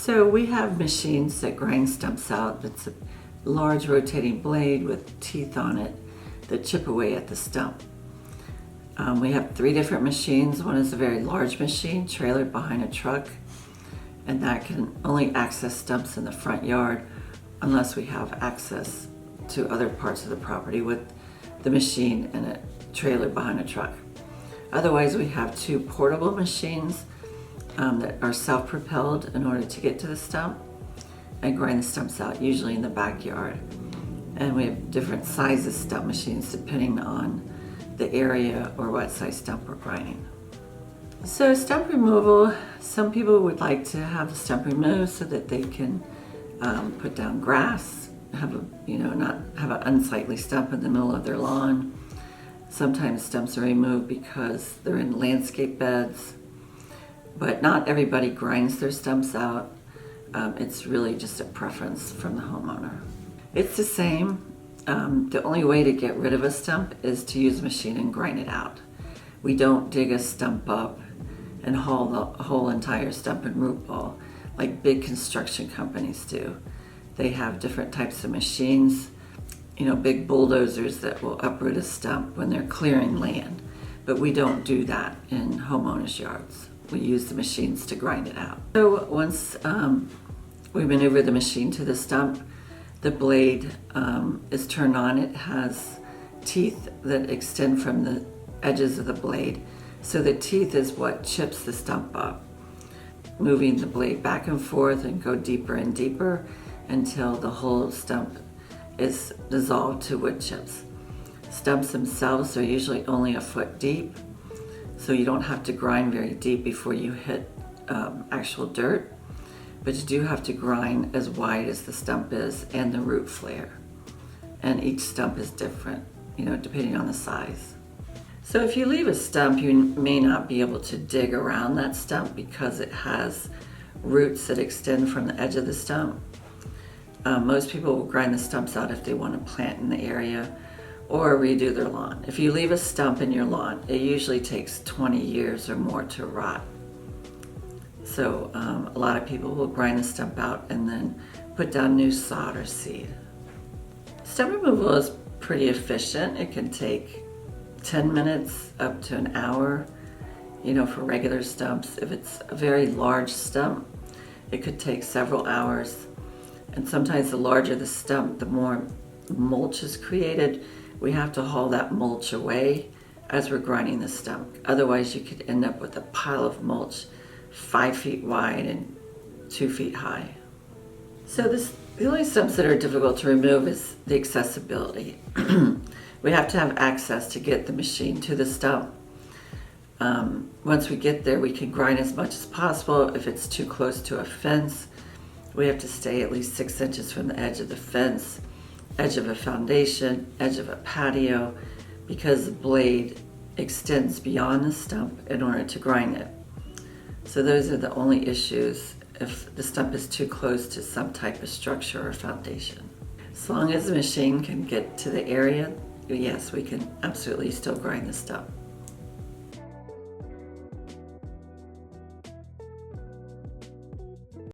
So we have machines that grind stumps out. It's a large rotating blade with teeth on it that chip away at the stump. We have 3 different machines. One is a very large machine trailered behind a truck, and that can only access stumps in the front yard unless we have access to other parts of the property with the machine and a trailer behind a truck. Otherwise, we have 2 portable machines that are self-propelled in order to get to the stump and grind the stumps out, usually in the backyard. And we have different sizes stump machines depending on the area or what size stump we're grinding. So stump removal, some people would like to have the stump removed so that they can put down grass, not have an unsightly stump in the middle of their lawn. Sometimes stumps are removed because they're in landscape beds, but not everybody grinds their stumps out. It's really just a preference from the homeowner. It's the same. The only way to get rid of a stump is to use a machine and grind it out. We don't dig a stump up and haul the whole entire stump and root ball like big construction companies do. They have different types of machines, big bulldozers that will uproot a stump when they're clearing land. But we don't do that in homeowners' yards. We use the machines to grind it out. So once we maneuver the machine to the stump, the blade is turned on. It has teeth that extend from the edges of the blade. So the teeth is what chips the stump up, moving the blade back and forth and go deeper and deeper until the whole stump is dissolved to wood chips. Stumps themselves are usually only a foot deep, so you don't have to grind very deep before you hit actual dirt, but you do have to grind as wide as the stump is and the root flare. And each stump is different, depending on the size. So if you leave a stump, you may not be able to dig around that stump because it has roots that extend from the edge of the stump. Most people will grind the stumps out if they want to plant in the area or redo their lawn. If you leave a stump in your lawn, it usually takes 20 years or more to rot. So a lot of people will grind the stump out and then put down new sod or seed. Stump removal is pretty efficient. It can take 10 minutes up to an hour, for regular stumps. If it's a very large stump, it could take several hours. And sometimes the larger the stump, the more mulch is created. We have to haul that mulch away as we're grinding the stump. Otherwise, you could end up with a pile of mulch 5 feet wide and 2 feet high. So the only stumps that are difficult to remove is the accessibility. We have to have access to get the machine to the stump. Once we get there, we can grind as much as possible. If it's too close to a fence, we have to stay at least 6 inches from the edge of the fence, edge of a foundation, edge of a patio, because the blade extends beyond the stump in order to grind it. So those are the only issues if the stump is too close to some type of structure or foundation. As long as the machine can get to the area, yes, we can absolutely still grind the stump.